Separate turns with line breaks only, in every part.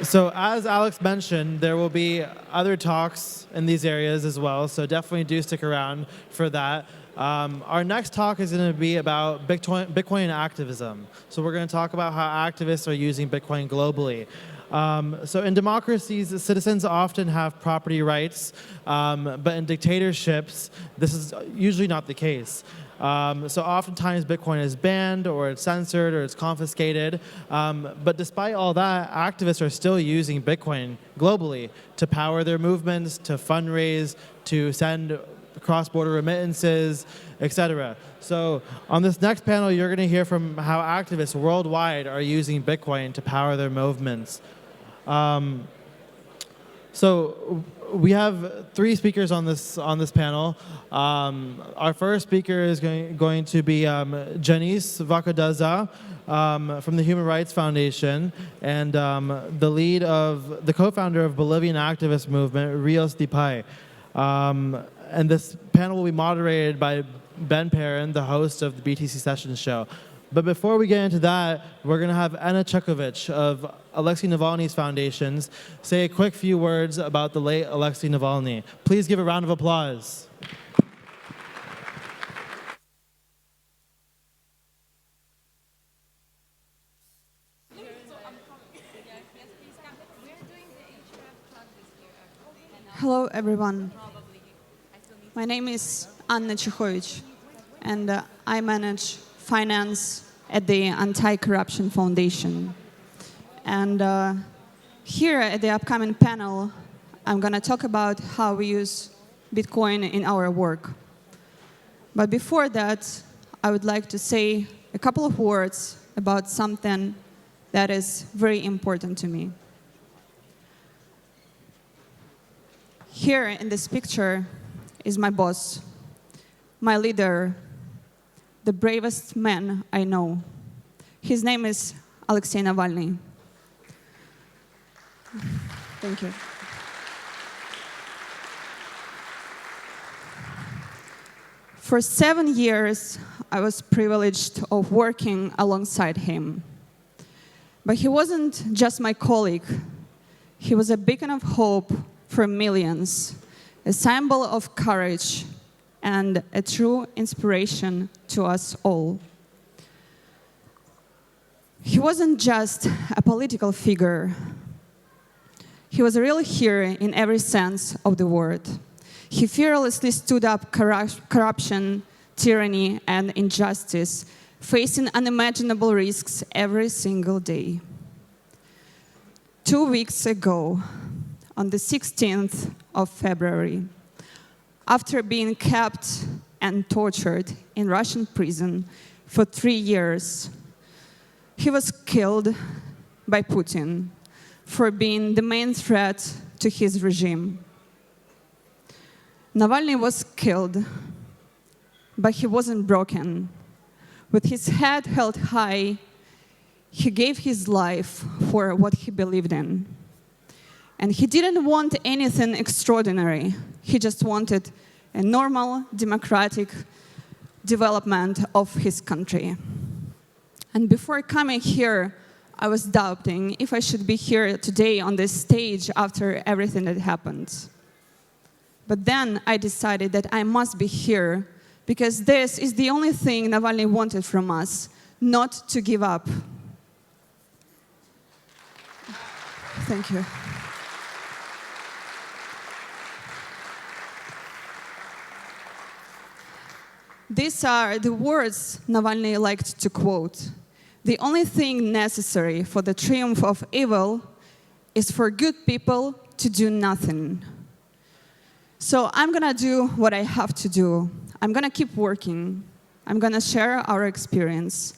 So as Alex mentioned, there will be other talks in these areas as well, so definitely do stick around for that. Our next talk is going to be about Bitcoin activism. So we're going to talk about how activists are using Bitcoin globally. So in democracies, citizens often have property rights, but in dictatorships, this is usually not the case. So oftentimes Bitcoin is banned or it's censored or it's confiscated. But despite all that, activists are still using Bitcoin globally to power their movements, to fundraise, to send cross-border remittances, etc. So on this next panel, you're going to hear from how activists worldwide are using Bitcoin to power their movements. So we have 3 speakers on this panel. Our first speaker is going to be Jhanisse Daza from the Human Rights Foundation and the co-founder of Bolivian activist movement Rios de Pai. And this panel will be moderated by Perrin, the host of the BTC Sessions show. But before we get into that, we're going to have Chekhovich of Alexei Navalny's foundations say a quick few words about the late Alexei Navalny. Please give a round of applause.
Hello, everyone. My name is Chekhovich, and I manage finance at the Anti-Corruption Foundation. And here at the upcoming panel, I'm going to talk about how we use Bitcoin in our work. But before that, I would like to say a couple of words about something that is very important to me. Here in this picture is my boss, my leader, the bravest man I know. His name is Alexei Navalny. Thank you. For 7 years, I was privileged of working alongside him. But he wasn't just my colleague. He was a beacon of hope for millions, a symbol of courage, and a true inspiration to us all. He wasn't just a political figure. He was a real hero in every sense of the word. He fearlessly stood up corruption, tyranny, and injustice, facing unimaginable risks every single day. 2 weeks ago, on the 16th of February, after being kept and tortured in Russian prison for 3 years, he was killed by Putin for being the main threat to his regime. Navalny was killed, but he wasn't broken. With his head held high, he gave his life for what he believed in. And he didn't want anything extraordinary. He just wanted a normal, democratic development of his country. And before coming here, I was doubting if I should be here today on this stage after everything that happened. But then I decided that I must be here because this is the only thing Navalny wanted from us, not to give up. Thank you. These are the words Navalny liked to quote. The only thing necessary for the triumph of evil is for good people to do nothing. So I'm going to do what I have to do. I'm going to keep working. I'm going to share our experience.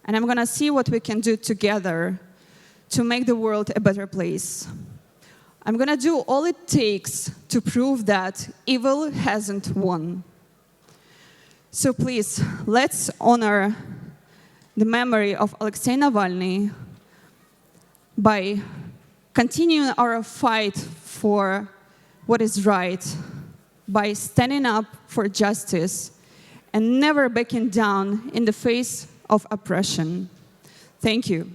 And I'm going to see what we can do together to make the world a better place. I'm going to do all it takes to prove that evil hasn't won. So please, let's honor the memory of Alexei Navalny by continuing our fight for what is right, by standing up for justice and never backing down in the face of oppression. Thank you.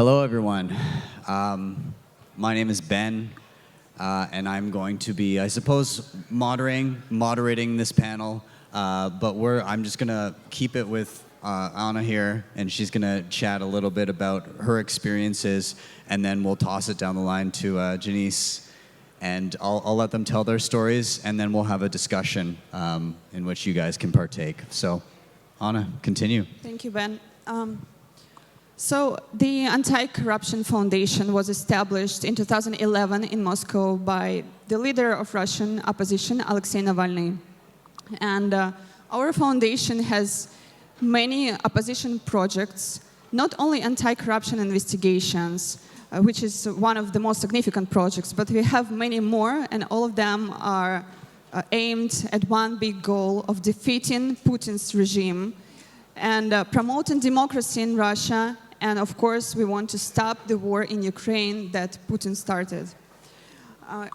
Hello, everyone. My name is Ben, and I'm going to be, I suppose, moderating this panel. But I'm just going to keep it with Anna here, and she's going to chat a little bit about her experiences, and then we'll toss it down the line to Jhanisse, and I'll let them tell their stories, and then we'll have a discussion in which you guys can partake. So, Anna, continue.
Thank you, Ben. So the Anti-Corruption Foundation was established in 2011 in Moscow by the leader of Russian opposition, Alexei Navalny. And our foundation has many opposition projects, not only anti-corruption investigations, which is one of the most significant projects, but we have many more, and all of them are aimed at one big goal of defeating Putin's regime and promoting democracy in Russia. And of course, we want to stop the war in Ukraine that Putin started.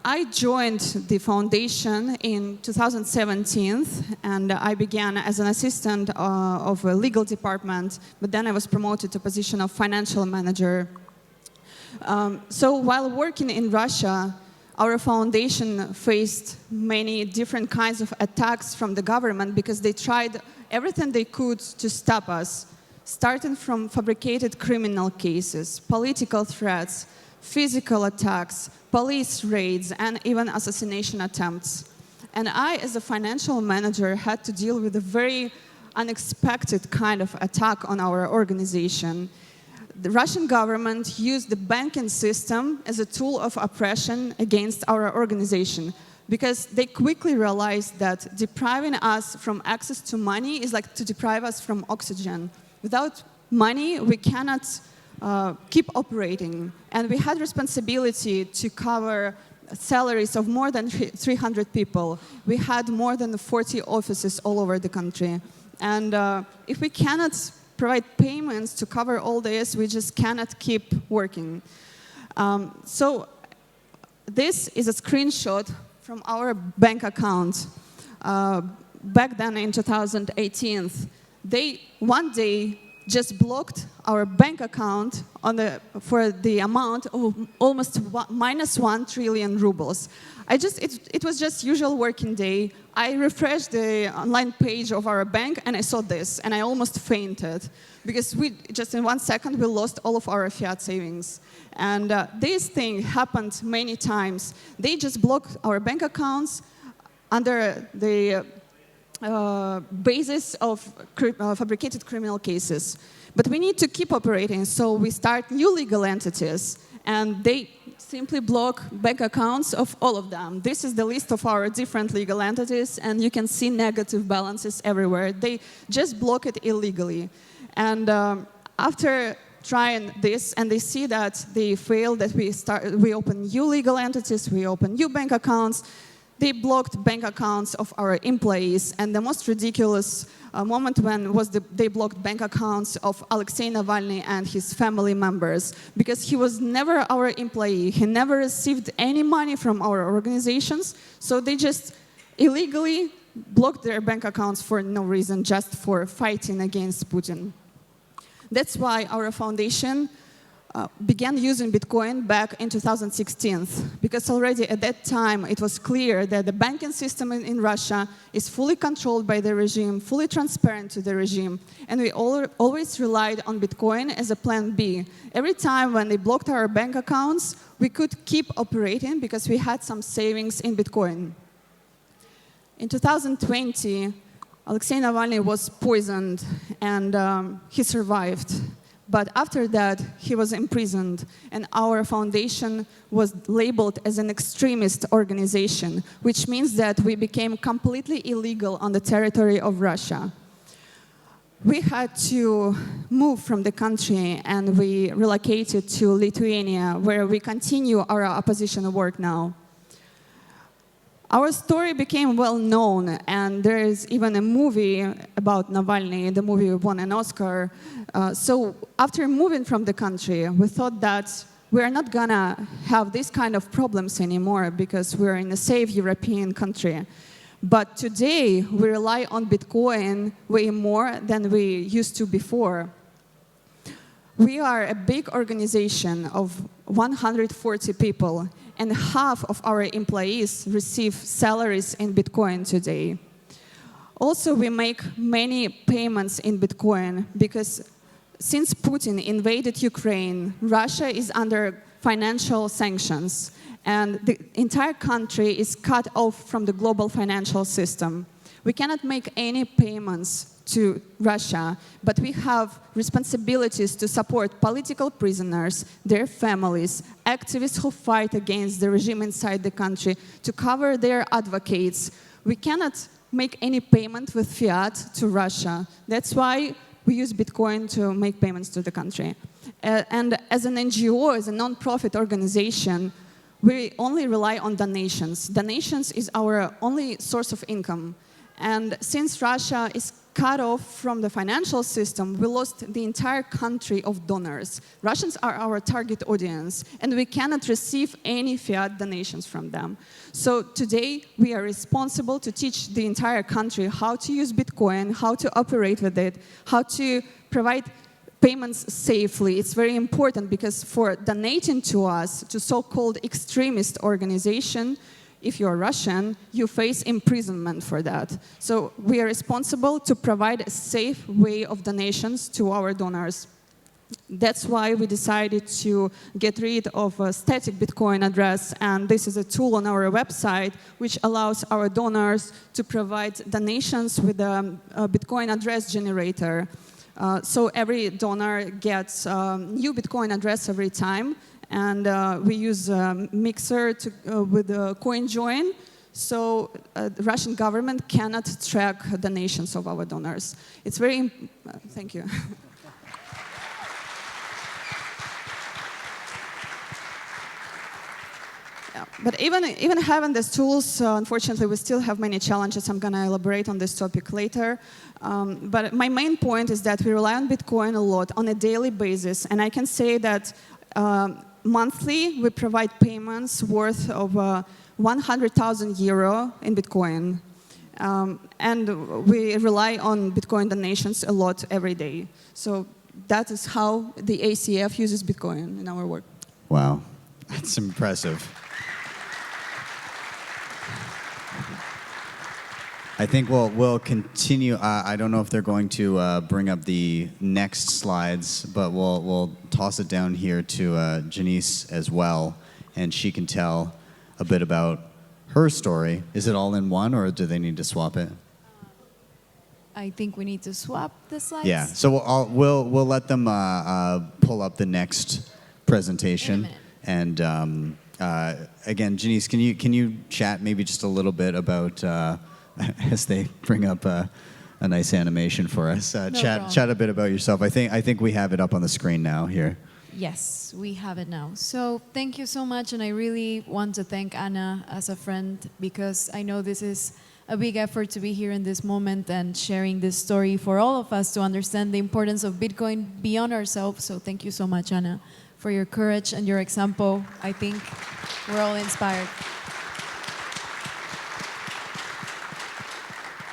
I joined the foundation in 2017, and I began as an assistant of a legal department, but then I was promoted to a position of financial manager. So while working in Russia, our foundation faced many different kinds of attacks from the government because they tried everything they could to stop us, starting from fabricated criminal cases, political threats, physical attacks, police raids, and even assassination attempts. And I, as a financial manager, had to deal with a very unexpected kind of attack on our organization. The Russian government used the banking system as a tool of oppression against our organization, because they quickly realized that depriving us from access to money is like to deprive us from oxygen. Without money, we cannot keep operating. And we had responsibility to cover salaries of more than 300 people. We had more than 40 offices all over the country. And if we cannot provide payments to cover all this, we just cannot keep working. So this is a screenshot from our bank account. Back then in 2018, they one day just blocked our bank account for the amount of almost minus 1 trillion rubles. It was just usual working day. I refreshed the online page of our bank and I saw this and I almost fainted because just in 1 second we lost all of our fiat savings. And this thing happened many times. They just blocked our bank accounts under the basis of fabricated criminal cases. But we need to keep operating, so we start new legal entities, and they simply block bank accounts of all of them. This is the list of our different legal entities, and you can see negative balances everywhere. They just block it illegally. And after trying this, and they see that they fail, that we open new legal entities, we open new bank accounts, they blocked bank accounts of our employees, and the most ridiculous moment they blocked bank accounts of Alexei Navalny and his family members, because he was never our employee. He never received any money from our organizations, so they just illegally blocked their bank accounts for no reason, just for fighting against Putin. That's why our foundation began using Bitcoin back in 2016, because already at that time it was clear that the banking system in Russia is fully controlled by the regime, fully transparent to the regime, and we always relied on Bitcoin as a plan B. Every time when they blocked our bank accounts, we could keep operating because we had some savings in Bitcoin. In 2020, Alexei Navalny was poisoned and he survived. But after that, he was imprisoned, and our foundation was labeled as an extremist organization, which means that we became completely illegal on the territory of Russia. We had to move from the country, and we relocated to Lithuania, where we continue our opposition work now. Our story became well known, and there is even a movie about Navalny. The movie won an Oscar. So after moving from the country, we thought that we're not gonna have this kind of problems anymore because we're in a safe European country. But today, we rely on Bitcoin way more than we used to before. We are a big organization of 140 people, and half of our employees receive salaries in Bitcoin today. Also, we make many payments in Bitcoin because since Putin invaded Ukraine, Russia is under financial sanctions, and the entire country is cut off from the global financial system. We cannot make any payments to Russia, but we have responsibilities to support political prisoners, their families, activists who fight against the regime inside the country, to cover their advocates. We cannot make any payment with fiat to Russia. That's why we use Bitcoin to make payments to the country. And as an NGO, as a non-profit organization, we only rely on donations. Donations is our only source of income. And since Russia is cut off from the financial system, we lost the entire country of donors. Russians are our target audience, and we cannot receive any fiat donations from them. So today, we are responsible to teach the entire country how to use Bitcoin, how to operate with it, how to provide payments safely. It's very important because for donating to us, to so-called extremist organization, if you're Russian, you face imprisonment for that. So we are responsible to provide a safe way of donations to our donors. That's why we decided to get rid of a static Bitcoin address, and this is a tool on our website which allows our donors to provide donations with a Bitcoin address generator. So every donor gets a new Bitcoin address every time, and we use a mixer with a coin join, so the Russian government cannot track donations of our donors. It's very, thank you. Yeah, but even having these tools, unfortunately, we still have many challenges. I'm going to elaborate on this topic later. But my main point is that we rely on Bitcoin a lot on a daily basis, and I can say that monthly, we provide payments worth of 100,000 euro in Bitcoin. And we rely on Bitcoin donations a lot every day. So that is how the ACF uses Bitcoin in our work.
Wow, that's impressive. I think we'll continue. I don't know if they're going to bring up the next slides, but we'll toss it down here to Jhanisse as well, and she can tell a bit about her story. Is it all in one, or do they need to swap it?
I think we need to swap the slides.
Yeah. So we'll let them pull up the next presentation. And again, Jhanisse, can you chat maybe just a little bit about as they bring up a nice animation for us? Chat a bit about yourself. I think we have it up on the screen now here.
Yes, we have it now. So thank you so much, and I really want to thank Anna as a friend, because I know this is a big effort to be here in this moment and sharing this story for all of us to understand the importance of Bitcoin beyond ourselves. So thank you so much, Anna, for your courage and your example. I think we're all inspired.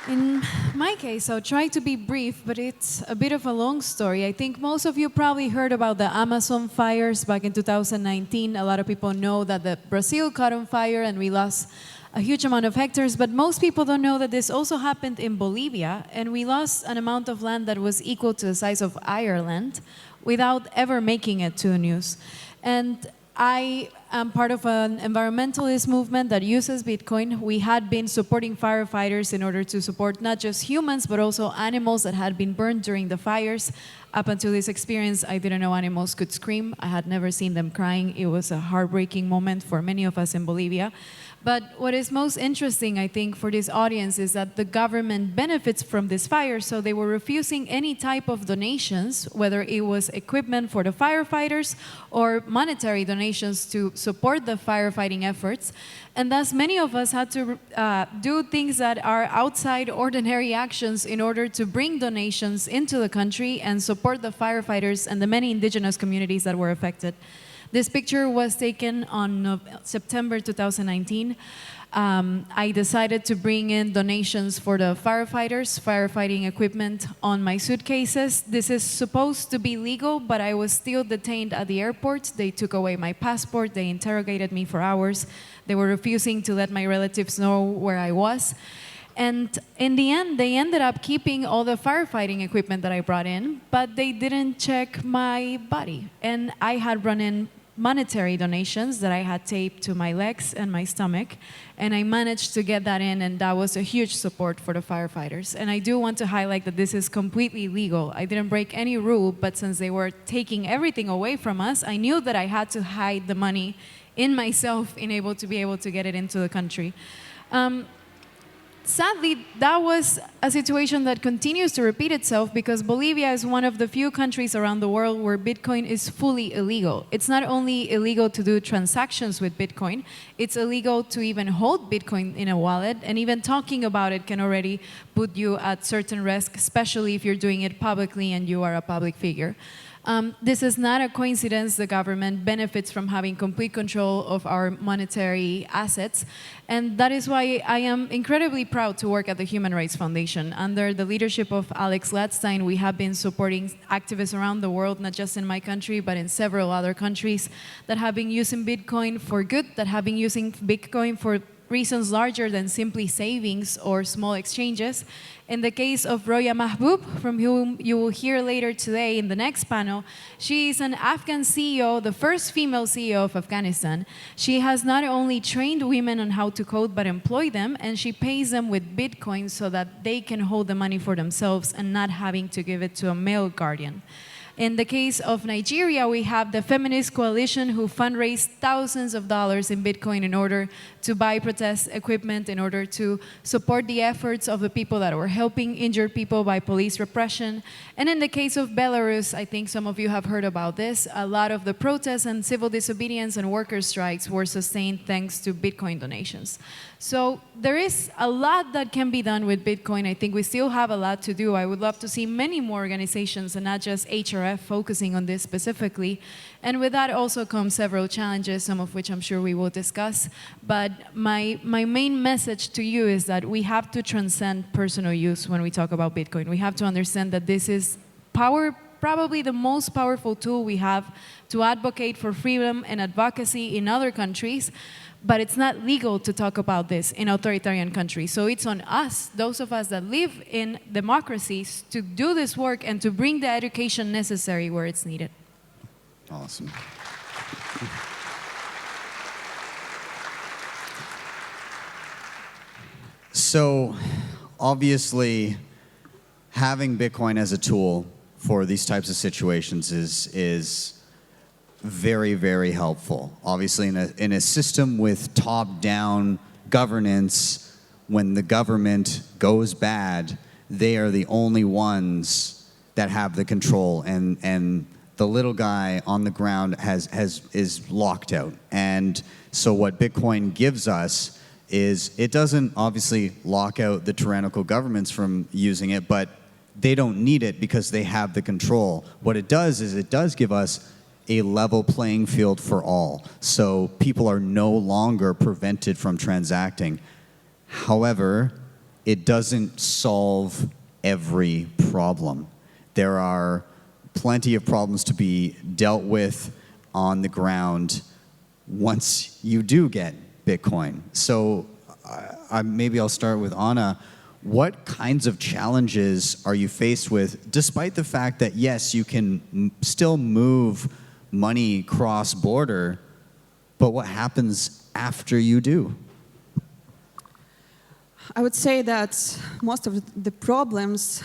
In my case, I'll try to be brief, but it's a bit of a long story. I think most of you probably heard about the Amazon fires back in 2019. A lot of people know that Brazil caught on fire and we lost a huge amount of hectares, but most people don't know that this also happened in Bolivia, and we lost an amount of land that was equal to the size of Ireland without ever making it to the news. And I am part of an environmentalist movement that uses Bitcoin. We had been supporting firefighters in order to support not just humans, but also animals that had been burned during the fires. Up until this experience, I didn't know animals could scream. I had never seen them crying. It was a heartbreaking moment for many of us in Bolivia. But what is most interesting, I think, for this audience is that the government benefits from this fire, so they were refusing any type of donations, whether it was equipment for the firefighters or monetary donations to support the firefighting efforts. And thus, many of us had to do things that are outside ordinary actions in order to bring donations into the country and support the firefighters and the many indigenous communities that were affected. This picture was taken on September 2019. I decided to bring in donations for the firefighters, firefighting equipment on my suitcases. This is supposed to be legal, but I was still detained at the airport. They took away my passport. They interrogated me for hours. They were refusing to let my relatives know where I was. And in the end, they ended up keeping all the firefighting equipment that I brought in, but they didn't check my body. And I had run in monetary donations that I had taped to my legs and my stomach, and I managed to get that in, and that was a huge support for the firefighters. And I do want to highlight that this is completely legal. I didn't break any rule, but since they were taking everything away from us, I knew that I had to hide the money in myself in able to be able to get it into the country. Sadly, that was a situation that continues to repeat itself because Bolivia is one of the few countries around the world where Bitcoin is fully illegal. It's not only illegal to do transactions with Bitcoin, it's illegal to even hold Bitcoin in a wallet, and even talking about it can already put you at certain risk, especially if you're doing it publicly and you are a public figure. This is not a coincidence. The government benefits from having complete control of our monetary assets. And that is why I am incredibly proud to work at the Human Rights Foundation. Under the leadership of Alexei, we have been supporting activists around the world, not just in my country, but in several other countries that have been using Bitcoin for good, that have been using Bitcoin for reasons larger than simply savings or small exchanges. In the case of Roya Mahboub, from whom you will hear later today in the next panel, she is an Afghan CEO, the first female CEO of Afghanistan. She has not only trained women on how to code, but employ them, and she pays them with Bitcoin so that they can hold the money for themselves and not having to give it to a male guardian. In the case of Nigeria, we have the Feminist Coalition who fundraised thousands of dollars in Bitcoin in order to buy protest equipment, in order to support the efforts of the people that were helping injured people by police repression. And in the case of Belarus, I think some of you have heard about this, a lot of the protests and civil disobedience and worker strikes were sustained thanks to Bitcoin donations. So there is a lot that can be done with Bitcoin. I think we still have a lot to do. I would love to see many more organizations and not just HRF focusing on this specifically. And with that also come several challenges, some of which I'm sure we will discuss. But my main message to you is that we have to transcend personal use when we talk about Bitcoin. We have to understand that this is probably the most powerful tool we have to advocate for freedom and advocacy in other countries. But it's not legal to talk about this in authoritarian countries. So it's on us, those of us that live in democracies, to do this work and to bring the education necessary where it's needed.
Awesome. So, obviously, having Bitcoin as a tool for these types of situations is very, very helpful. Obviously, in a system with top-down governance, when the government goes bad, they are the only ones that have the control, and the little guy on the ground is locked out. And so what Bitcoin gives us is it doesn't obviously lock out the tyrannical governments from using it, but they don't need it because they have the control. What it does is it does give us a level playing field for all. So people are no longer prevented from transacting. However, it doesn't solve every problem. There are plenty of problems to be dealt with on the ground once you do get Bitcoin. So maybe I'll start with Anna. What kinds of challenges are you faced with, despite the fact that, yes, you can still move money cross-border, but what happens after you do?
I would say that most of the problems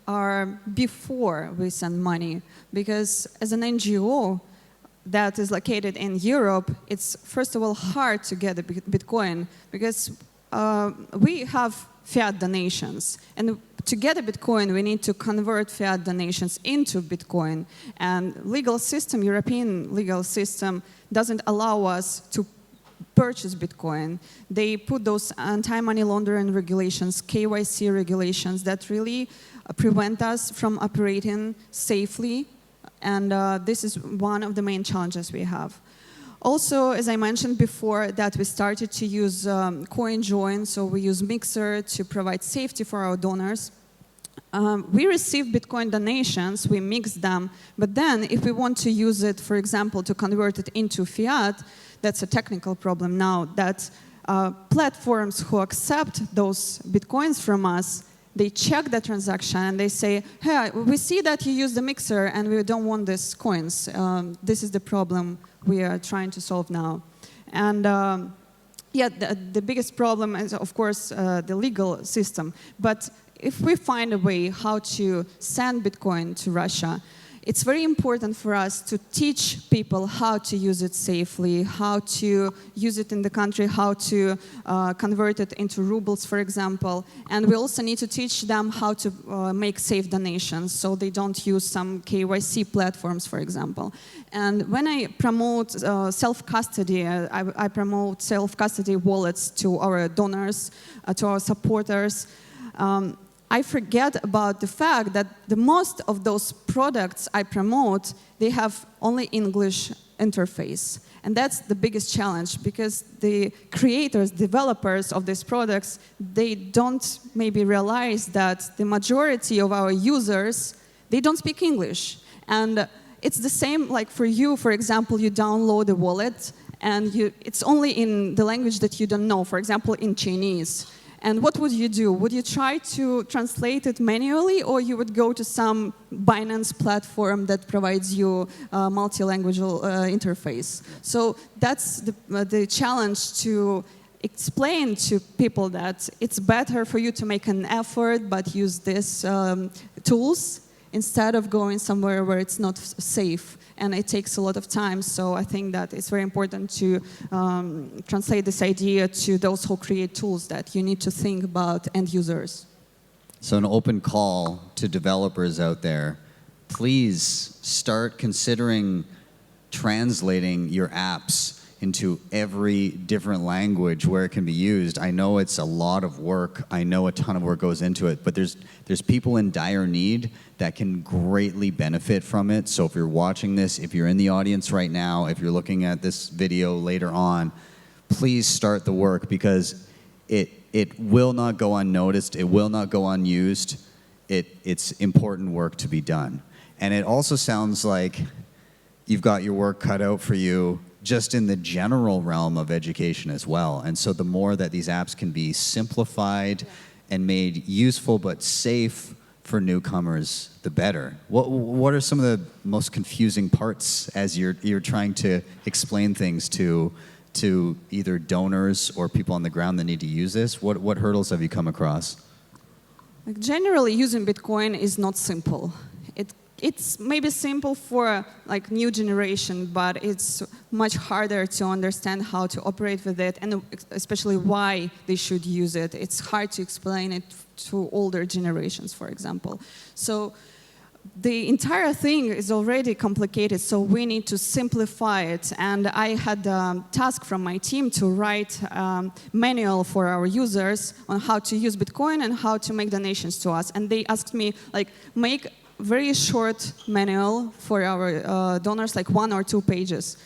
are before we send money, because as an NGO that is located in Europe, it's first of all hard to get a Bitcoin because we have fiat donations, and to get a Bitcoin, we need to convert fiat donations into Bitcoin. And European legal system doesn't allow us to purchase Bitcoin. They put those anti-money laundering regulations, KYC regulations, that really prevent us from operating safely. And this is one of the main challenges we have. Also, as I mentioned before, that we started to use CoinJoin, so we use Mixer to provide safety for our donors. We receive Bitcoin donations, we mix them, but then if we want to use it, for example, to convert it into fiat, that's a technical problem now, that platforms who accept those Bitcoins from us, they check the transaction and they say, hey, we see that you use the Mixer and we don't want these coins. This is the problem we are trying to solve now. And yeah, the biggest problem is, of course, the legal system. But if we find a way how to send Bitcoin to Russia, it's very important for us to teach people how to use it safely, how to use it in the country, how to convert it into rubles, for example. And we also need to teach them how to make safe donations so they don't use some KYC platforms, for example. And when I promote self-custody, I promote self-custody wallets to our donors, to our supporters. I forget about the fact that the most of those products I promote, they have only English interface. And that's the biggest challenge because the creators, developers of these products, they don't maybe realize that the majority of our users, they don't speak English. And it's the same like for you, for example, you download a wallet and it's only in the language that you don't know, for example, in Chinese. And what would you do? Would you try to translate it manually, or you would go to some Binance platform that provides you a multi-language interface? So that's the challenge, to explain to people that it's better for you to make an effort but use these tools instead of going somewhere where it's not safe. And it takes a lot of time, so I think that it's very important to translate this idea to those who create tools, that you need to think about end users.
So an open call to developers out there, please start considering translating your apps into every different language where it can be used. I know it's a lot of work. I know a ton of work goes into it, but there's people in dire need that can greatly benefit from it. So if you're watching this, if you're in the audience right now, if you're looking at this video later on, please start the work, because it will not go unnoticed. It will not go unused. It's important work to be done. And it also sounds like you've got your work cut out for you just in the general realm of education as well. And so the more that these apps can be simplified and made useful but safe for newcomers, the better. What are some of the most confusing parts as you're trying to explain things to either donors or people on the ground that need to use this? What hurdles have you come across?
Like, generally, using Bitcoin is not simple. It's maybe simple for like new generation, but it's much harder to understand how to operate with it, and especially why they should use it. It's hard to explain it to older generations, for example. So the entire thing is already complicated, so we need to simplify it. And I had a task from my team to write a manual for our users on how to use Bitcoin and how to make donations to us. And they asked me, like, make very short manual for our donors, like 1 or 2 pages.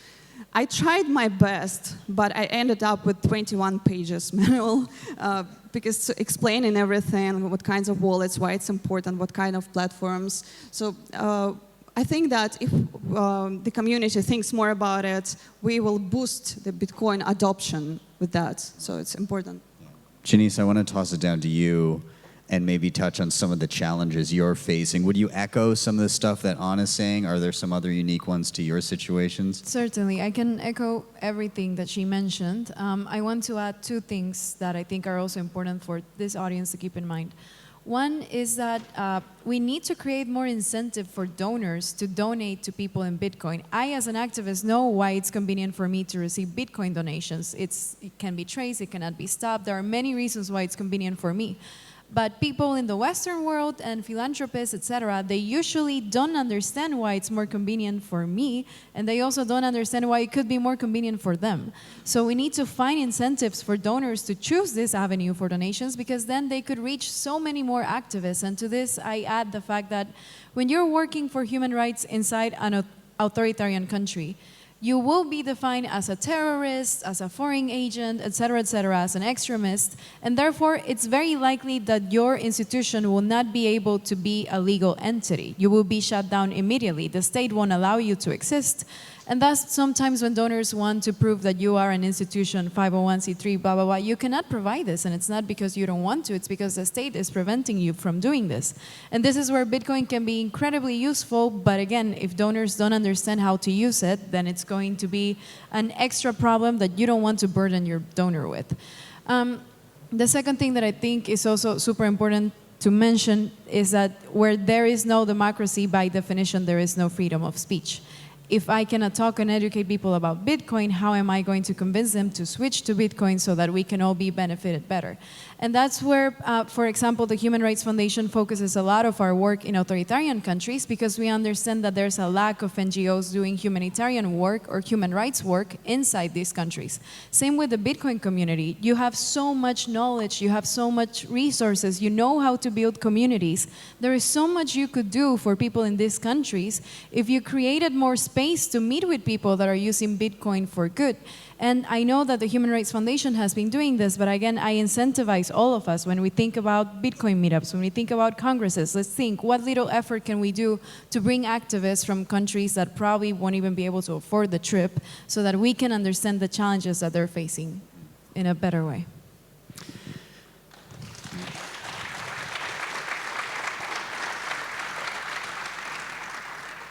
I tried my best, but I ended up with 21 pages manual because explaining everything, what kinds of wallets, why it's important, what kind of platforms. So I think that if the community thinks more about it, we will boost the Bitcoin adoption with that. So it's important.
Jhanisse, I want to toss it down to you and maybe touch on some of the challenges you're facing. Would you echo some of the stuff that Anna's saying? Are there some other unique ones to your situations?
Certainly, I can echo everything that she mentioned. I want to add 2 things that I think are also important for this audience to keep in mind. One is that we need to create more incentive for donors to donate to people in Bitcoin. I, as an activist, know why it's convenient for me to receive Bitcoin donations. It can be traced, it cannot be stopped. There are many reasons why it's convenient for me. But people in the Western world and philanthropists, etc., they usually don't understand why it's more convenient for me, and they also don't understand why it could be more convenient for them. So we need to find incentives for donors to choose this avenue for donations, because then they could reach so many more activists. And to this, I add the fact that when you're working for human rights inside an authoritarian country, you will be defined as a terrorist, as a foreign agent, etc., as an extremist, and therefore it's very likely that your institution will not be able to be a legal entity. You will be shut down immediately. The state won't allow you to exist. And thus, sometimes when donors want to prove that you are an institution, 501c3, blah, blah, blah, you cannot provide this. And it's not because you don't want to, it's because the state is preventing you from doing this. And this is where Bitcoin can be incredibly useful. But again, if donors don't understand how to use it, then it's going to be an extra problem that you don't want to burden your donor with. The second thing that I think is also super important to mention is that where there is no democracy, by definition, there is no freedom of speech. If I cannot talk and educate people about Bitcoin, how am I going to convince them to switch to Bitcoin so that we can all be benefited better? And that's where, for example, the Human Rights Foundation focuses a lot of our work in authoritarian countries, because we understand that there's a lack of NGOs doing humanitarian work or human rights work inside these countries. Same with the Bitcoin community. You have so much knowledge, you have so much resources, you know how to build communities. There is so much you could do for people in these countries if you created more space to meet with people that are using Bitcoin for good. And I know that the Human Rights Foundation has been doing this, but again, I incentivize all of us when we think about Bitcoin meetups, when we think about congresses, let's think, what little effort can we do to bring activists from countries that probably won't even be able to afford the trip, so that we can understand the challenges that they're facing in a better way.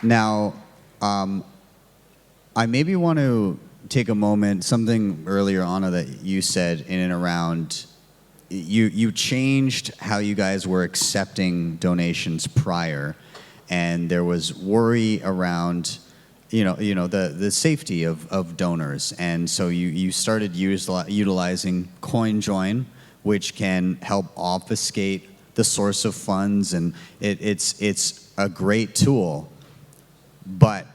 Now, I maybe want to take a moment, something earlier, Anna, that you said in and around, you changed how you guys were accepting donations prior, and there was worry around, the safety of donors, and so you started utilizing CoinJoin, which can help obfuscate the source of funds, and it's a great tool, but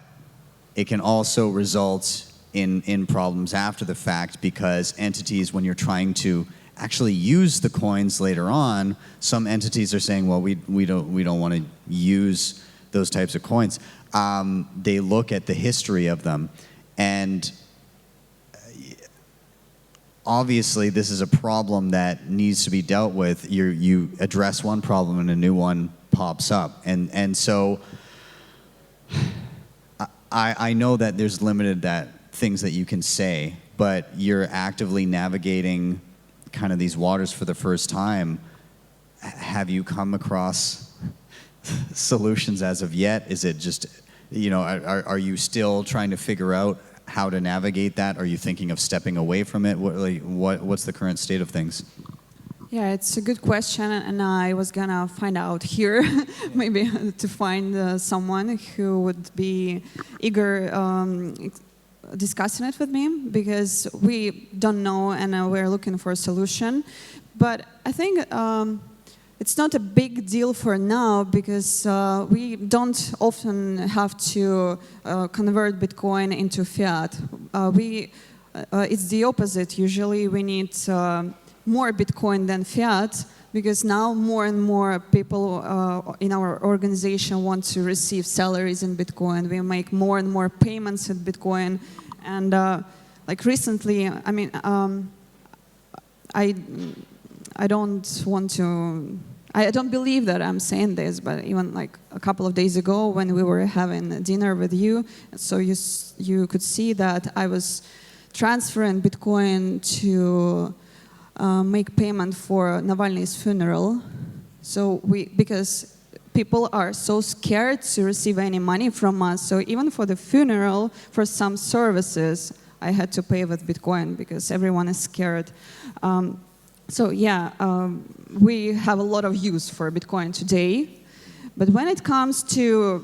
it can also result in problems after the fact, because entities, when you're trying to actually use the coins later on, some entities are saying, well, we don't want to use those types of coins. They look at the history of them, and obviously this is a problem that needs to be dealt with. You address one problem and a new one pops up, and so I know that there's limited things that you can say, but you're actively navigating kind of these waters for the first time. Have you come across solutions as of yet? Is it just, are you still trying to figure out how to navigate that? Are you thinking of stepping away from it? What's the current state of things?
Yeah, it's a good question, and I was gonna find out here, maybe to find someone who would be eager discussing it with me, because we don't know and we're looking for a solution. But I think it's not a big deal for now, because we don't often have to convert Bitcoin into fiat. It's the opposite. Usually we need more Bitcoin than fiat, because now more and more people in our organization want to receive salaries in Bitcoin. We make more and more payments in Bitcoin. And like recently, I mean, I don't want to, I don't believe that I'm saying this, but even like a couple of days ago when we were having dinner with you, so you could see that I was transferring Bitcoin to make payment for Navalny's funeral. So because people are so scared to receive any money from us, so even for the funeral, for some services, I had to pay with Bitcoin because everyone is scared. So yeah, we have a lot of use for Bitcoin today, but when it comes to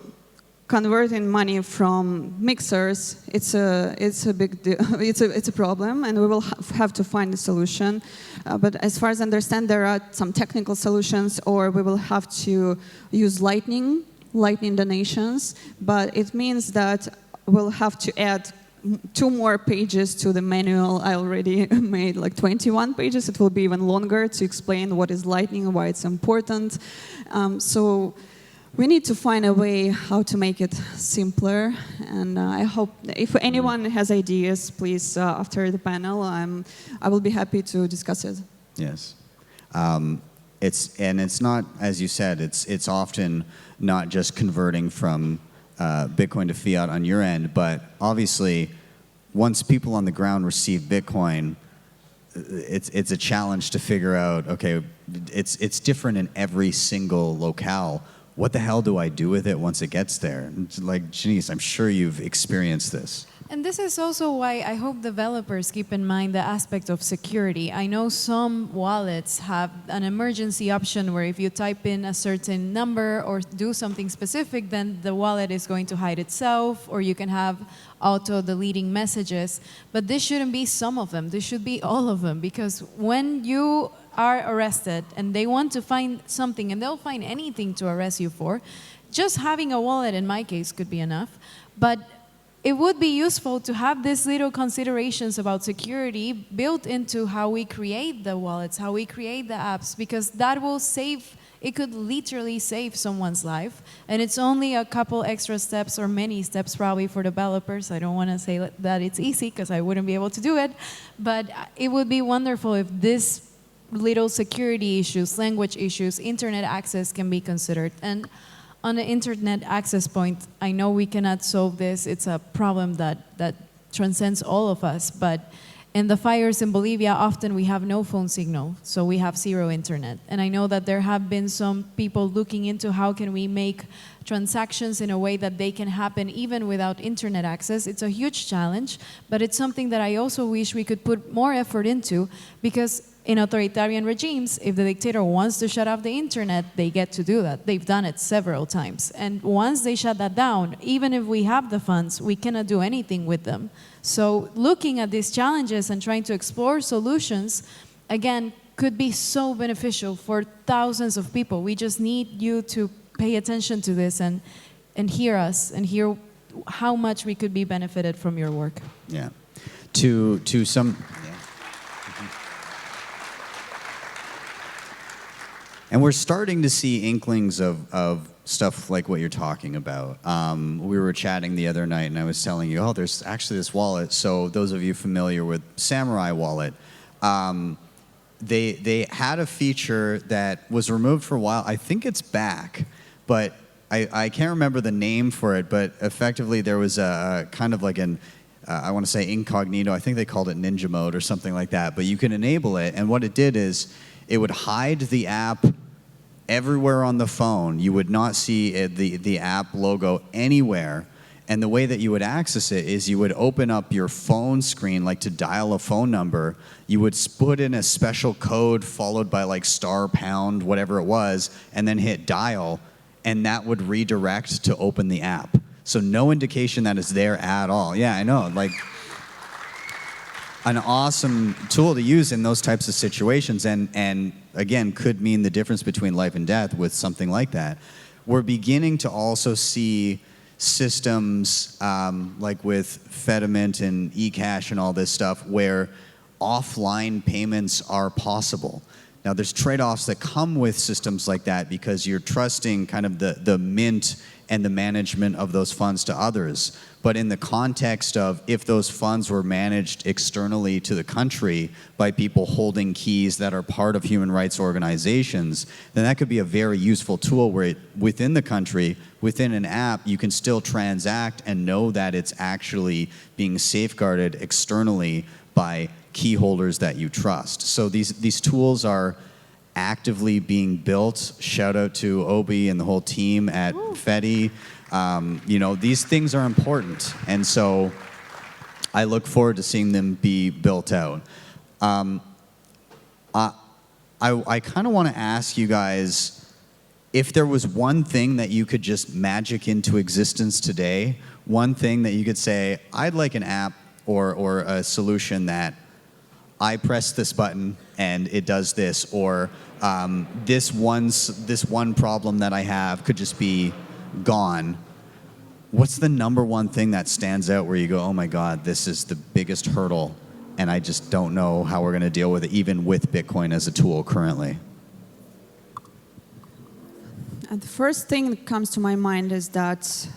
converting money from mixers, it's a big deal. It's a problem, and we will have to find a solution. But as far as I understand, there are some technical solutions, or we will have to use Lightning donations. But it means that we'll have to add 2 more pages to the manual I already made, like 21 pages. It will be even longer to explain what is Lightning and why it's important. So we need to find a way how to make it simpler. And I hope that if anyone has ideas, please, after the panel, I will be happy to discuss it.
Yes. It's not, as you said, it's often not just converting from Bitcoin to fiat on your end, but obviously, once people on the ground receive Bitcoin, it's a challenge to figure out, okay, it's different in every single locale. What the hell do I do with it once it gets there? Like, Jhanisse, I'm sure you've experienced this.
And this is also why I hope developers keep in mind the aspect of security. I know some wallets have an emergency option where if you type in a certain number or do something specific, then the wallet is going to hide itself, or you can have auto-deleting messages. But this shouldn't be some of them. This should be all of them, because when you are arrested and they want to find something, and they'll find anything to arrest you for, just having a wallet, in my case, could be enough. But it would be useful to have these little considerations about security built into how we create the wallets, how we create the apps, because that will save, it could literally save someone's life. And it's only a couple extra steps, or many steps probably, for developers. I don't want to say that it's easy, because I wouldn't be able to do it. But it would be wonderful if this little security issues, language issues, internet access can be considered. And on the internet access point, I know we cannot solve this. It's a problem that transcends all of us. But in the fires in Bolivia, often we have no phone signal, so we have zero internet. And I know that there have been some people looking into how can we make transactions in a way that they can happen even without internet access. It's a huge challenge, but it's something that I also wish we could put more effort into, because in authoritarian regimes, if the dictator wants to shut off the internet, they get to do that. They've done it several times. And once they shut that down, even if we have the funds, we cannot do anything with them. So looking at these challenges and trying to explore solutions, again, could be so beneficial for thousands of people. We just need you to pay attention to this and hear us and hear how much we could be benefited from your work.
Yeah. To some... And we're starting to see inklings of stuff like what you're talking about. We were chatting the other night, and I was telling you, oh, there's actually this wallet. So those of you familiar with Samurai Wallet, they had a feature that was removed for a while. I think it's back, but I can't remember the name for it. But effectively, there was a kind of like an I want to say incognito. I think they called it ninja mode or something like that. But you can enable it, and what it did is it would hide the app everywhere on the phone. You would not see the app logo anywhere. And the way that you would access it is you would open up your phone screen, like to dial a phone number. You would put in a special code followed by like star pound, whatever it was, and then hit dial, and that would redirect to open the app. So no indication that it's there at all. Yeah, I know. Like, an awesome tool to use in those types of situations, and again, could mean the difference between life and death with something like that. We're beginning to also see systems like with Fediment and eCash and all this stuff where offline payments are possible. Now, there's trade-offs that come with systems like that because you're trusting kind of the mint and the management of those funds to others. But in the context of if those funds were managed externally to the country by people holding keys that are part of human rights organizations, then that could be a very useful tool where within the country, within an app, you can still transact and know that it's actually being safeguarded externally by key holders that you trust. So these tools are actively being built. Shout out to Obi and the whole team at Fedi. You know, these things are important, and so I look forward to seeing them be built out. I kind of want to ask you guys, if there was one thing that you could just magic into existence today, one thing that you could say, I'd like an app or a solution that I press this button and it does this, or this one problem that I have could just be gone. What's the number one thing that stands out where you go, oh my God, this is the biggest hurdle and I just don't know how we're going to deal with it, even with Bitcoin as a tool currently?
And the first thing that comes to my mind is that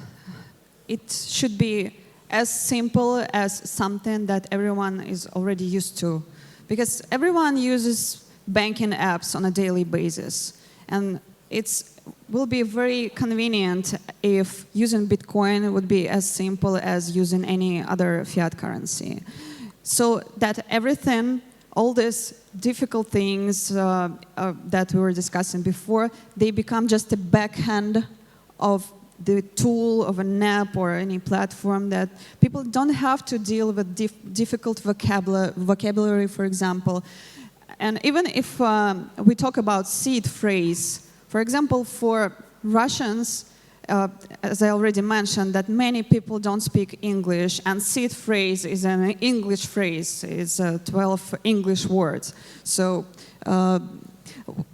it should be as simple as something that everyone is already used to. Because everyone uses banking apps on a daily basis. And it will be very convenient if using Bitcoin would be as simple as using any other fiat currency. So that everything, all these difficult things that we were discussing before, they become just a backhand of the tool of an app or any platform that people don't have to deal with difficult vocabulary, for example. And even if we talk about seed phrase, for example, for Russians, as I already mentioned, that many people don't speak English, and seed phrase is an English phrase. It's 12 English words. So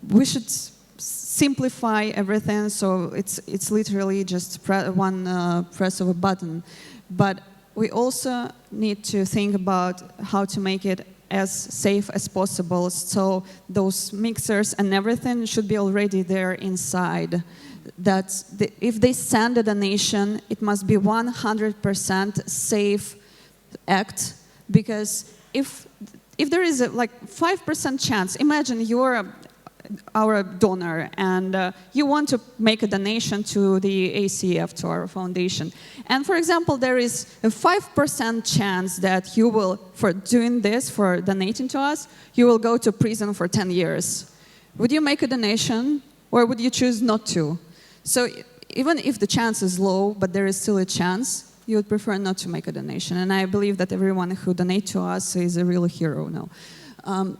we should simplify everything, so it's literally just one press of a button. But we also need to think about how to make it as safe as possible, so those mixers and everything should be already there inside. That if they send a donation, it must be 100% safe act, because if there is a 5% chance, imagine you're our donor and you want to make a donation to the ACF, to our foundation. And for example, there is a 5% chance that you will, for doing this, for donating to us, you will go to prison for 10 years. Would you make a donation, or would you choose not to? So even if the chance is low, but there is still a chance, you would prefer not to make a donation. And I believe that everyone who donates to us is a real hero now.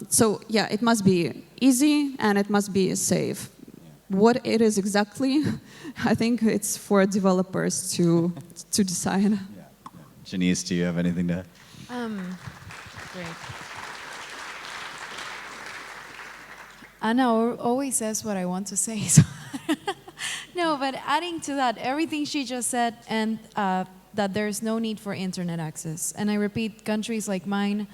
So yeah, it must be easy and it must be safe. What it is exactly, I think it's for developers to decide.
Yeah. Jhanisse, do you have anything to?
Great. Anna always says what I want to say. So no, but adding to that, everything she just said, and that there's no need for internet access. And I repeat, countries like mine,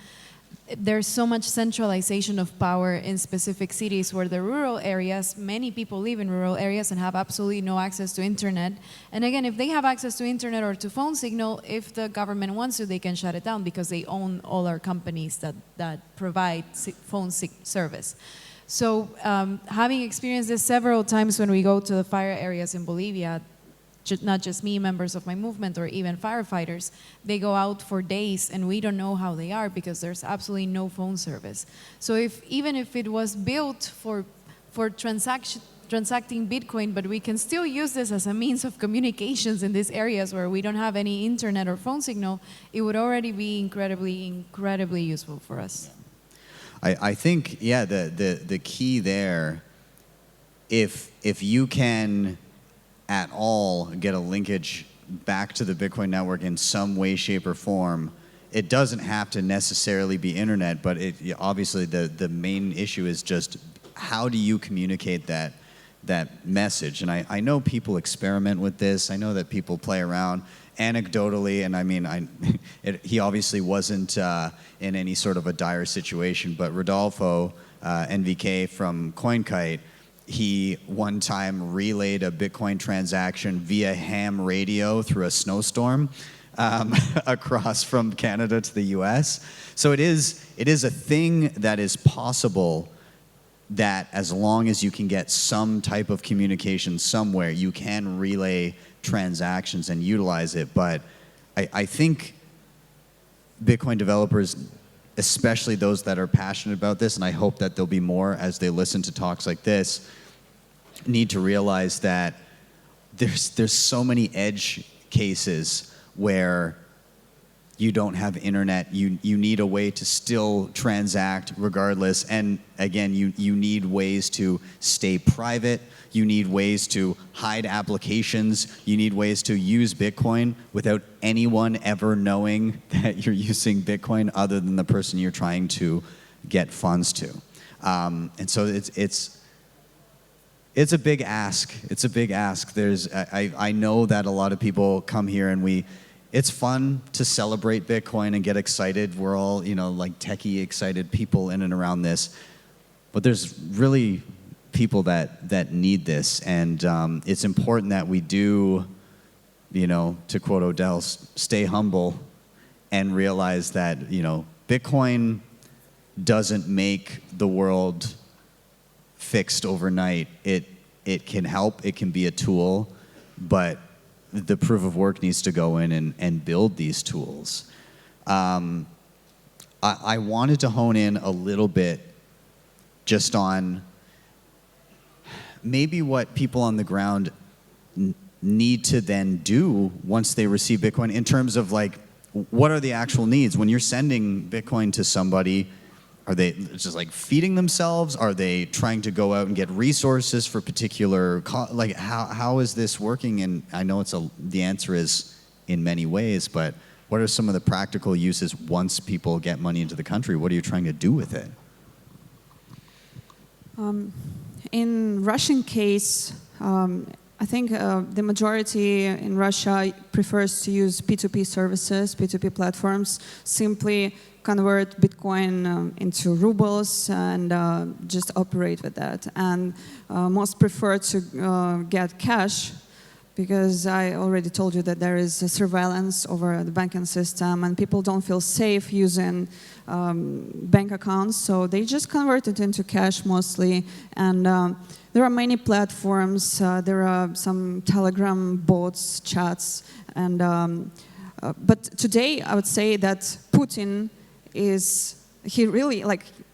there's so much centralization of power in specific cities where the rural areas, many people live in rural areas and have absolutely no access to internet. And again, if they have access to internet or to phone signal, if the government wants to, they can shut it down because they own all our companies that provide phone service. So having experienced this several times when we go to the fire areas in Bolivia, not just me, members of my movement, or even firefighters, they go out for days and we don't know how they are because there's absolutely no phone service. So even if it was built for transacting Bitcoin, but we can still use this as a means of communications in these areas where we don't have any internet or phone signal, it would already be incredibly, incredibly useful for us.
I think, yeah, the key there, if you can at all get a linkage back to the Bitcoin network in some way, shape, or form, it doesn't have to necessarily be internet, but obviously the main issue is just how do you communicate that message? And I know people experiment with this. I know that people play around anecdotally, and I mean, he obviously wasn't in any sort of a dire situation, but Rodolfo, NVK from CoinKite, he one time relayed a Bitcoin transaction via ham radio through a snowstorm across from Canada to the US. So it is a thing that is possible, that as long as you can get some type of communication somewhere, you can relay transactions and utilize it. But I think Bitcoin developers, especially those that are passionate about this, and I hope that there'll be more as they listen to talks like this, need to realize that there's so many edge cases where you don't have internet, you need a way to still transact regardless, and again, you need ways to stay private, you need ways to hide applications, you need ways to use Bitcoin without anyone ever knowing that you're using Bitcoin other than the person you're trying to get funds to. And so it's a big ask. It's a big ask. I know that a lot of people come here and it's fun to celebrate Bitcoin and get excited. We're all, like techie excited people in and around this. But there's really people that need this, and it's important that we do, to quote Odell, stay humble and realize that, Bitcoin doesn't make the world fixed overnight. It can help, it can be a tool, but the proof of work needs to go in and build these tools. I wanted to hone in a little bit just on maybe what people on the ground need to then do once they receive Bitcoin, in terms of like, what are the actual needs? When you're sending Bitcoin to somebody, are they just like feeding themselves? Are they trying to go out and get resources for particular, like how is this working? And I know the answer is in many ways, but what are some of the practical uses once people get money into the country? What are you trying to do with it?
In Russian case, I think the majority in Russia prefers to use P2P services, P2P platforms, simply convert Bitcoin into rubles and just operate with that. And most prefer to get cash, because I already told you that there is a surveillance over the banking system and people don't feel safe using bank accounts, so they just convert it into cash mostly. And there are many platforms, there are some Telegram bots, chats, and but today I would say that Putin he really,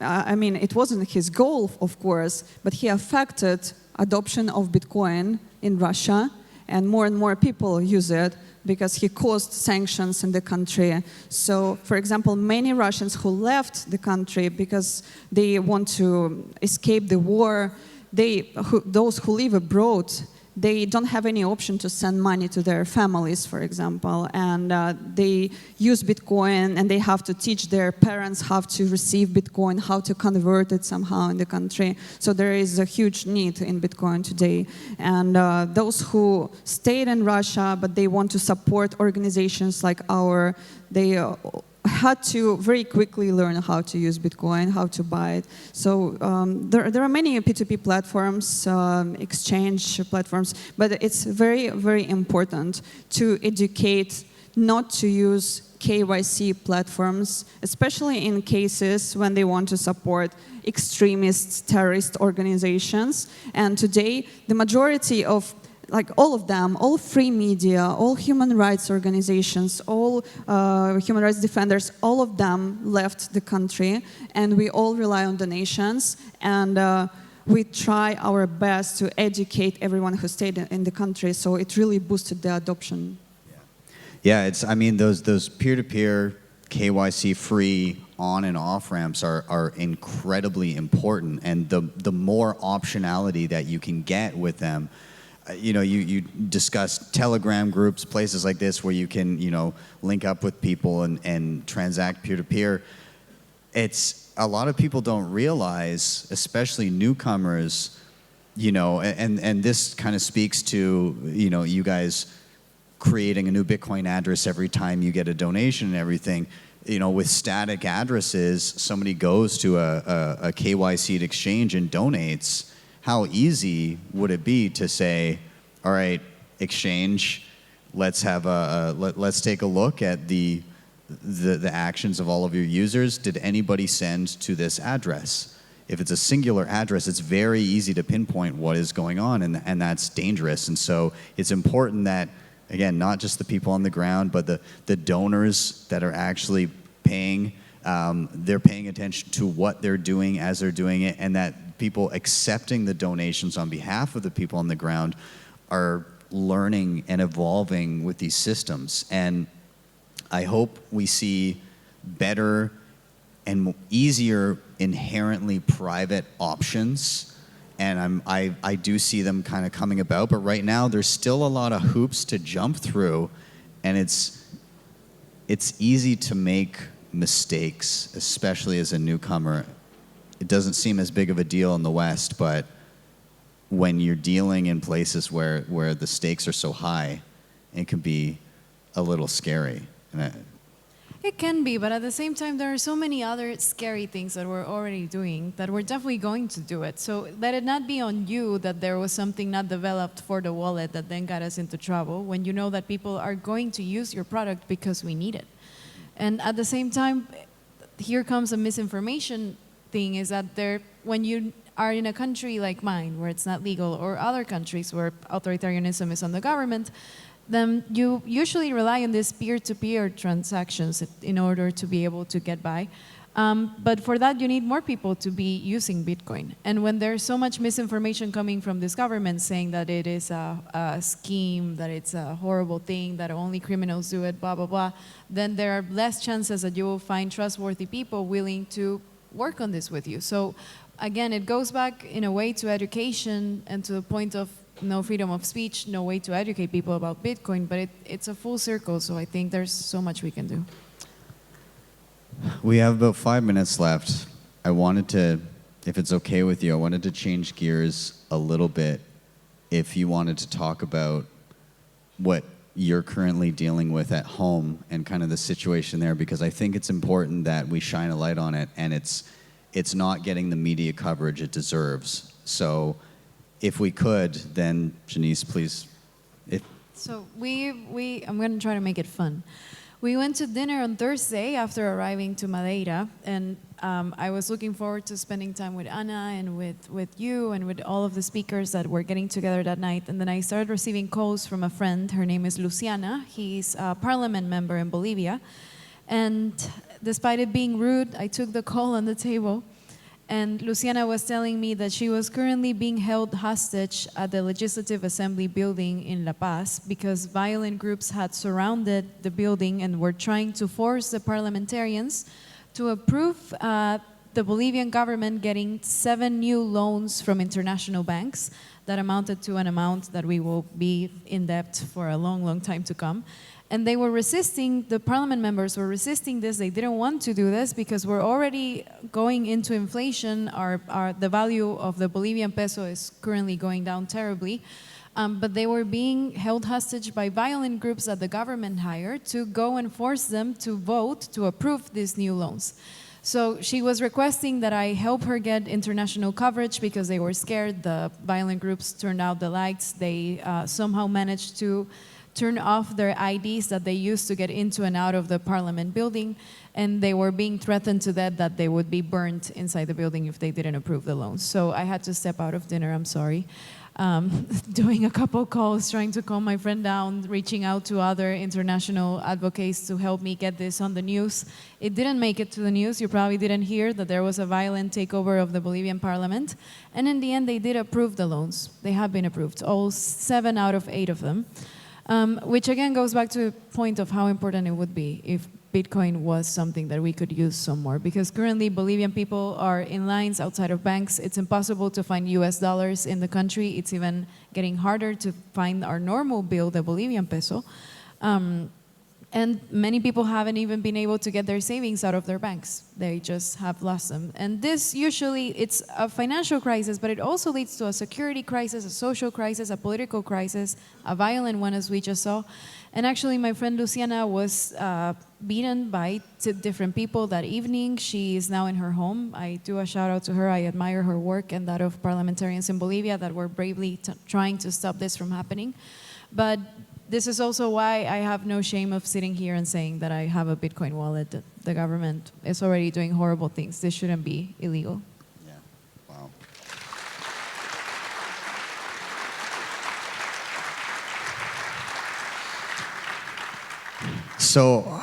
I mean, it wasn't his goal, of course, but he affected adoption of Bitcoin in Russia, and more people use it because he caused sanctions in the country. So, for example, many Russians who left the country because they want to escape the war, those who live abroad, they don't have any option to send money to their families, for example, and they use Bitcoin, and they have to teach their parents how to receive Bitcoin, how to convert it somehow in the country. So there is a huge need in Bitcoin today. And those who stayed in Russia, but they want to support organizations like they had to very quickly learn how to use Bitcoin, how to buy it. So there are many P2P platforms, exchange platforms, but it's very, very important to educate not to use KYC platforms, especially in cases when they want to support extremist terrorist organizations. And today, the majority of all of them, all free media, all human rights organizations, all human rights defenders, all of them left the country, and we all rely on donations, and we try our best to educate everyone who stayed in the country, so it really boosted the adoption.
Yeah, I mean, those peer-to-peer KYC free on and off ramps are incredibly important, and the more optionality that you can get with them. You discussed Telegram groups, places like this where you can, link up with people and transact peer-to-peer. It's a lot of people don't realize, especially newcomers, and this kind of speaks to, you guys creating a new Bitcoin address every time you get a donation and everything. With static addresses, somebody goes to a KYC'd exchange and donates. How easy would it be to say, all right, exchange, let's take a look at the actions of all of your users. Did anybody send to this address? If it's a singular address, it's very easy to pinpoint what is going on, and that's dangerous. And so it's important that, again, not just the people on the ground, but the donors that are actually paying, they're paying attention to what they're doing as they're doing it, and that people accepting the donations on behalf of the people on the ground are learning and evolving with these systems. And I hope we see better and easier inherently private options, and I do see them kind of coming about, but right now there's still a lot of hoops to jump through, and it's easy to make mistakes, especially as a newcomer. It doesn't seem as big of a deal in the West, but when you're dealing in places where the stakes are so high, it can be a little scary.
It can be, but at the same time, there are so many other scary things that we're already doing that we're definitely going to do it. So let it not be on you that there was something not developed for the wallet that then got us into trouble when you know that people are going to use your product because we need it. And at the same time, here comes a misinformation thing is that when you are in a country like mine where it's not legal or other countries where authoritarianism is on the government, then you usually rely on these peer-to-peer transactions in order to be able to get by. But for that, you need more people to be using Bitcoin. And when there's so much misinformation coming from this government saying that it is a scheme, that it's a horrible thing, that only criminals do it, blah, blah, blah, then there are less chances that you will find trustworthy people willing to work on this with you. So again, it goes back in a way to education and to the point of no freedom of speech, no way to educate people about Bitcoin, but it's a full circle, so I think there's so much we can do.
We have about 5 minutes left. I wanted to, if it's okay with you, I wanted to change gears a little bit if you wanted to talk about what you're currently dealing with at home and kind of the situation there, because I think it's important that we shine a light on it, and it's not getting the media coverage it deserves. So if we could, then Jhanisse, please.
So I'm going to try to make it fun. We went to dinner on Thursday after arriving to Madeira, and I was looking forward to spending time with Ana and with you and with all of the speakers that were getting together that night. And then I started receiving calls from a friend. Her name is Luciana. He's a parliament member in Bolivia. And despite it being rude, I took the call on the table. And Luciana was telling me that she was currently being held hostage at the Legislative Assembly building in La Paz because violent groups had surrounded the building and were trying to force the parliamentarians to approve the Bolivian government getting 7 new loans from international banks that amounted to an amount that we will be in debt for a long, long time to come. And they were resisting, the parliament members were resisting this. They didn't want to do this because we're already going into inflation. The value of the Bolivian peso is currently going down terribly. But they were being held hostage by violent groups that the government hired to go and force them to vote to approve these new loans. So she was requesting that I help her get international coverage because they were scared. The violent groups turned out the lights. They somehow managed to turn off their IDs that they used to get into and out of the parliament building, and they were being threatened to death that they would be burned inside the building if they didn't approve the loans. So I had to step out of dinner, I'm sorry. Doing a couple calls, trying to calm my friend down, reaching out to other international advocates to help me get this on the news. It didn't make it to the news. You probably didn't hear that there was a violent takeover of the Bolivian parliament. And in the end, they did approve the loans. They have been approved, all 7 out of 8 of them. Which again goes back to the point of how important it would be if Bitcoin was something that we could use some more. Because currently Bolivian people are in lines outside of banks. It's impossible to find US dollars in the country. It's even getting harder to find our normal bill, the Bolivian peso. And many people haven't even been able to get their savings out of their banks. They just have lost them. And this usually, it's a financial crisis, but it also leads to a security crisis, a social crisis, a political crisis, a violent one, as we just saw. And actually, my friend Luciana was beaten by different people that evening. She is now in her home. I do a shout out to her. I admire her work and that of parliamentarians in Bolivia that were bravely trying to stop this from happening. But this is also why I have no shame of sitting here and saying that I have a Bitcoin wallet. That the government is already doing horrible things. This shouldn't be illegal.
Yeah, wow. So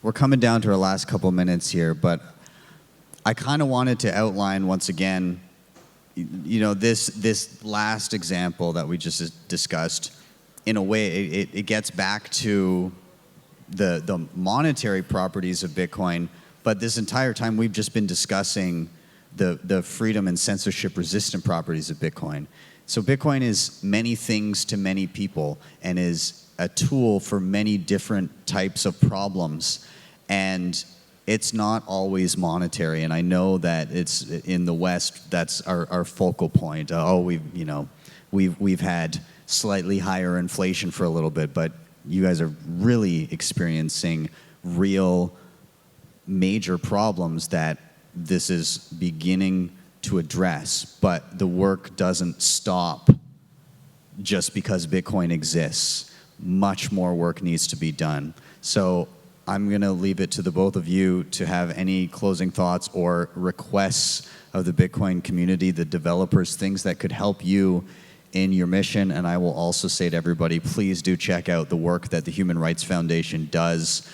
we're coming down to our last couple minutes here, but I kind of wanted to outline once again, you know, this last example that we just discussed. In a way, it gets back to the monetary properties of Bitcoin, but this entire time we've just been discussing the freedom and censorship-resistant properties of Bitcoin. So Bitcoin is many things to many people and is a tool for many different types of problems, and it's not always monetary. And I know that it's in the West, that's our focal point. We've had slightly higher inflation for a little bit, but you guys are really experiencing real major problems that this is beginning to address, but the work doesn't stop just because Bitcoin exists. Much more work needs to be done. So I'm going to leave it to the both of you to have any closing thoughts or requests of the Bitcoin community, the developers, things that could help you in your mission. And I will also say to everybody, please do check out the work that the Human Rights Foundation does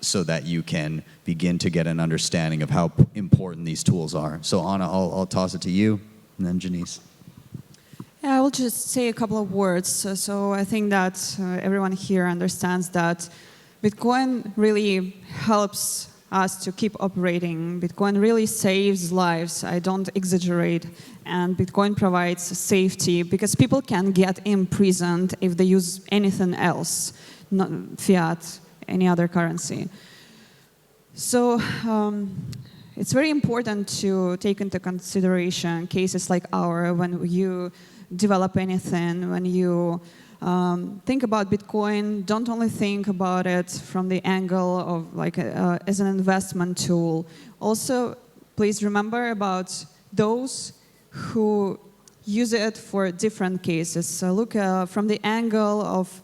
so that you can begin to get an understanding of how important these tools are. So Anna, I'll toss it to you, and then Jhanisse.
Yeah, I will just say a couple of words. So I think that everyone here understands that Bitcoin really helps us to keep operating. Bitcoin really saves lives. I don't exaggerate. And Bitcoin provides safety because people can get imprisoned if they use anything else, not fiat, any other currency. So it's very important to take into consideration cases like ours when you develop anything, when you think about Bitcoin, don't only think about it from the angle of like as an investment tool. Also, please remember about those who use it for different cases. So look from the angle of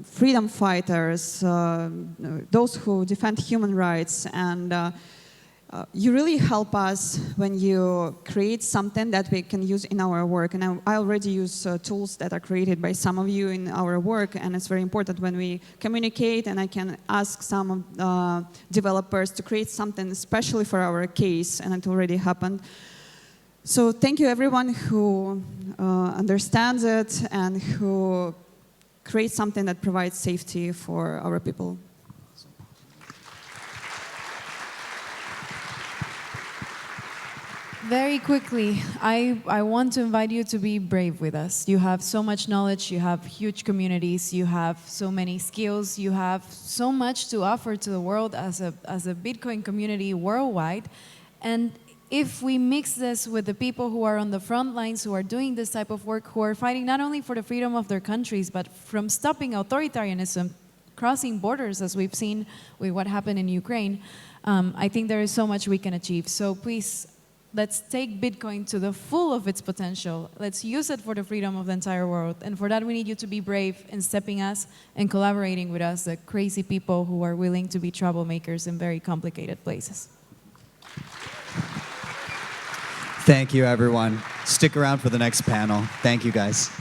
freedom fighters, those who defend human rights, and you really help us when you create something that we can use in our work. And I already use tools that are created by some of you in our work, and it's very important when we communicate, and I can ask some developers to create something especially for our case, and it already happened. So thank you everyone who understands it and who creates something that provides safety for our people.
Very quickly, I want to invite you to be brave with us. You have so much knowledge, you have huge communities, you have so many skills, you have so much to offer to the world as a Bitcoin community worldwide. And if we mix this with the people who are on the front lines, who are doing this type of work, who are fighting not only for the freedom of their countries, but from stopping authoritarianism, crossing borders, as we've seen with what happened in Ukraine, I think there is so much we can achieve. So please, let's take Bitcoin to the full of its potential. Let's use it for the freedom of the entire world. And for that, we need you to be brave in stepping us and collaborating with us, the crazy people who are willing to be troublemakers in very complicated places.
Thank you, everyone. Stick around for the next panel. Thank you, guys.